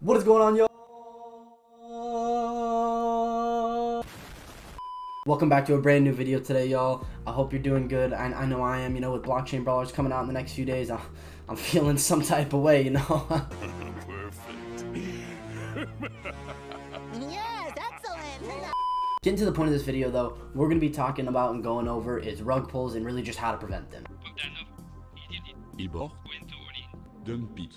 What is going on, y'all? Welcome back to a brand new video today, y'all. I hope you're doing good. I know I am. You know, with blockchain brawlers coming out in the next few days, I'm feeling some type of way, you know. Perfect. Yes, excellent. Getting to the point of this video, though, we're going to be talking about and going over is rug pulls and really just how to prevent them. Ibor. Dump it.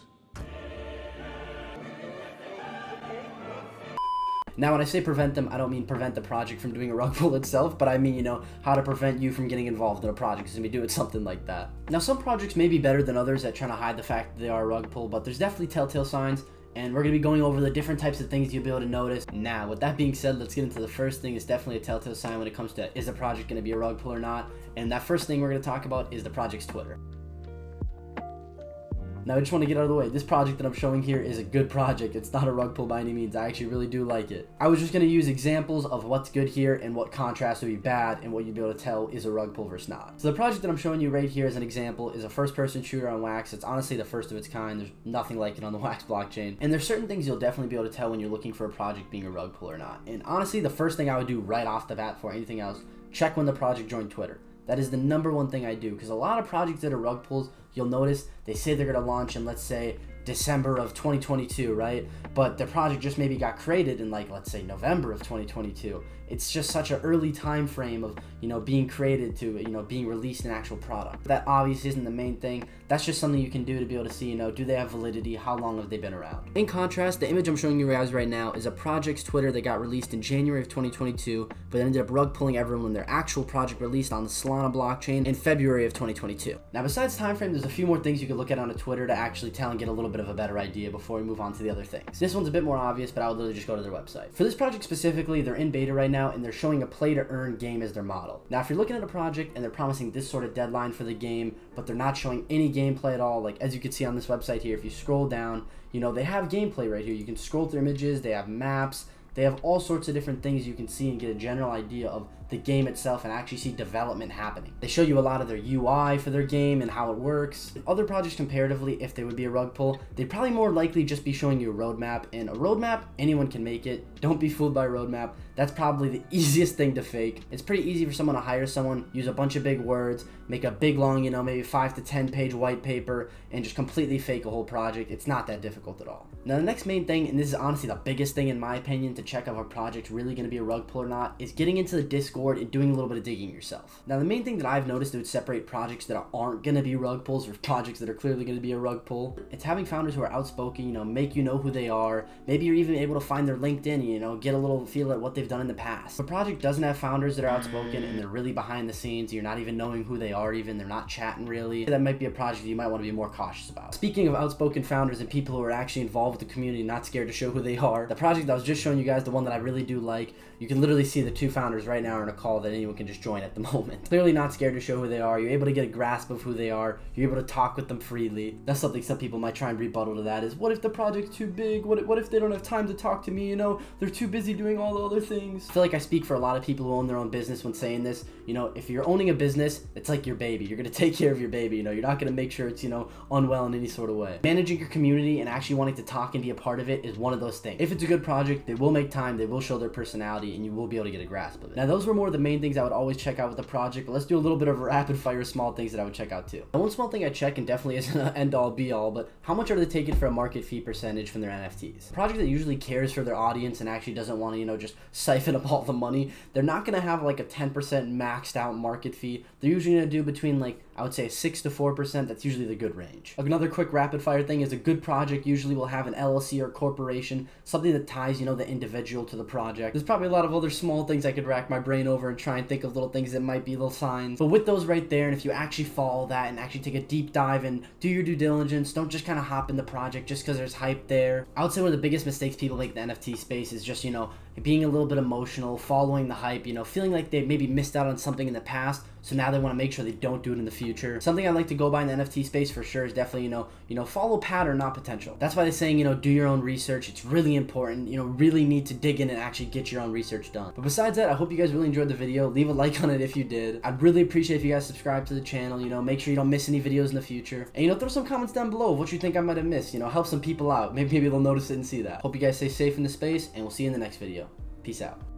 Now, when I say prevent them, I don't mean prevent the project from doing a rug pull itself, but I mean, you know, how to prevent you from getting involved in a project, so we do it something like that. Now, some projects may be better than others at trying to hide the fact that they are a rug pull, but there's definitely telltale signs, and we're going to be going over the different types of things you'll be able to notice. Now, with that being said, let's get into the first thing. It's definitely a telltale sign when it comes to is a project going to be a rug pull or not, and that first thing we're going to talk about is the project's Twitter. Now, I just want to get out of the way. This project that I'm showing here is a good project. It's not a rug pull by any means. I actually really do like it. I was just going to use examples of what's good here and what contrast would be bad and what you'd be able to tell is a rug pull versus not. So the project that I'm showing you right here as an example is a first-person shooter on Wax. It's honestly the first of its kind. There's nothing like it on the Wax blockchain. And there's certain things you'll definitely be able to tell when you're looking for a project being a rug pull or not. And honestly, the first thing I would do right off the bat before anything else, check when the project joined Twitter. That is the #1 thing I do, because a lot of projects that are rug pulls, you'll notice they say they're going to launch in, let's say, December of 2022, right? But the project just maybe got created in, like, let's say November of 2022. It's just such an early time frame of, you know, being created to, you know, being released an actual product. That obviously isn't the main thing. That's just something you can do to be able to see, you know, do they have validity? How long have they been around? In contrast, the image I'm showing you guys right now is a project's Twitter that got released in January of 2022, but ended up rug pulling everyone when their actual project released on the Solana blockchain in February of 2022. Now, besides time frame, there's a few more things you can look at on a Twitter to actually tell and get a little bit of a better idea before we move on to the other things. This one's a bit more obvious, but I would literally just go to their website. For this project specifically, they're in beta right now, and they're showing a play to earn game as their model. Now, if you're looking at a project and they're promising this sort of deadline for the game, but they're not showing any gameplay at all, like as you can see on this website here, if you scroll down, you know, they have gameplay right here. You can scroll through images, they have maps, they have all sorts of different things you can see and get a general idea of the game itself and actually see development happening. They show you a lot of their UI for their game and how it works. Other projects comparatively, if they would be a rug pull, they'd probably more likely just be showing you a roadmap, and a roadmap, anyone can make it. Don't be fooled by a roadmap. That's probably the easiest thing to fake. It's pretty easy for someone to hire someone, use a bunch of big words, make a big long, you know, maybe 5 to 10 page white paper, and just completely fake a whole project. It's not that difficult at all. Now, the next main thing, and this is honestly the biggest thing in my opinion to check if a project's really going to be a rug pull or not, is getting into the Discord and doing a little bit of digging yourself. Now, the main thing that I've noticed that would separate projects that aren't going to be rug pulls or projects that are clearly going to be a rug pull, it's having founders who are outspoken, you know, make you know who they are. Maybe you're even able to find their LinkedIn, you know, get a little feel at what they've done in the past. If a project doesn't have founders that are outspoken and they're really behind the scenes, you're not even knowing who they are even, they're not chatting really, that might be a project you might want to be more cautious about. Speaking of outspoken founders and people who are actually involved with the community, not scared to show who they are, the project that I was just showing you guys, the one that I really do like, you can literally see the two founders right now are in a call that anyone can just join at the moment. Clearly not scared to show who they are. You're able to get a grasp of who they are. You're able to talk with them freely. That's something some people might try and rebuttal to that is, what if the project's too big? What if they don't have time to talk to me? You know, they're too busy doing all the other things. I feel like I speak for a lot of people who own their own business when saying this. You know, if you're owning a business, it's like your baby. You're going to take care of your baby. You know, you're not going to make sure it's, you know, unwell in any sort of way. Managing your community and actually wanting to talk and be a part of it is one of those things. If it's a good project, they will make time, they will show their personality, and you will be able to get a grasp of it. Now, those were more of the main things I would always check out with the project, but let's do a little bit of rapid fire small things that I would check out too. Now, one small thing I check, and definitely isn't an end all be all, but how much are they taking for a market fee percentage from their NFTs? A project that usually cares for their audience and actually doesn't want to, you know, just siphon up all the money, they're not going to have like a 10% maxed out market fee. They're usually going to do between, like, I would say 6 to 4%. That's usually the good range. Another quick rapid fire thing is a good project usually will have an LLC or corporation, something that ties, you know, the individual to the project. There's probably a lot of other small things I could rack my brain over and try and think of little things that might be little signs. But with those right there, and if you actually follow that and actually take a deep dive and do your due diligence, don't just kind of hop in the project just because there's hype there. I would say one of the biggest mistakes people make in the NFT space is just, you know, being a little bit emotional, following the hype, you know, feeling like they maybe missed out on something in the past, So now they want to make sure they don't do it in the future. Something I like to go by in the NFT space for sure is definitely, follow pattern, not potential. That's why they're saying, do your own research. It's really important, really need to dig in and actually get your own research done. But besides that, I hope you guys really enjoyed the video. Leave a like on it if you did. I'd really appreciate if you guys subscribe to the channel, make sure you don't miss any videos in the future. And, throw some comments down below of what you think I might have missed, help some people out. Maybe they'll notice it and see that. Hope you guys stay safe in the space, and we'll see you in the next video. Peace out.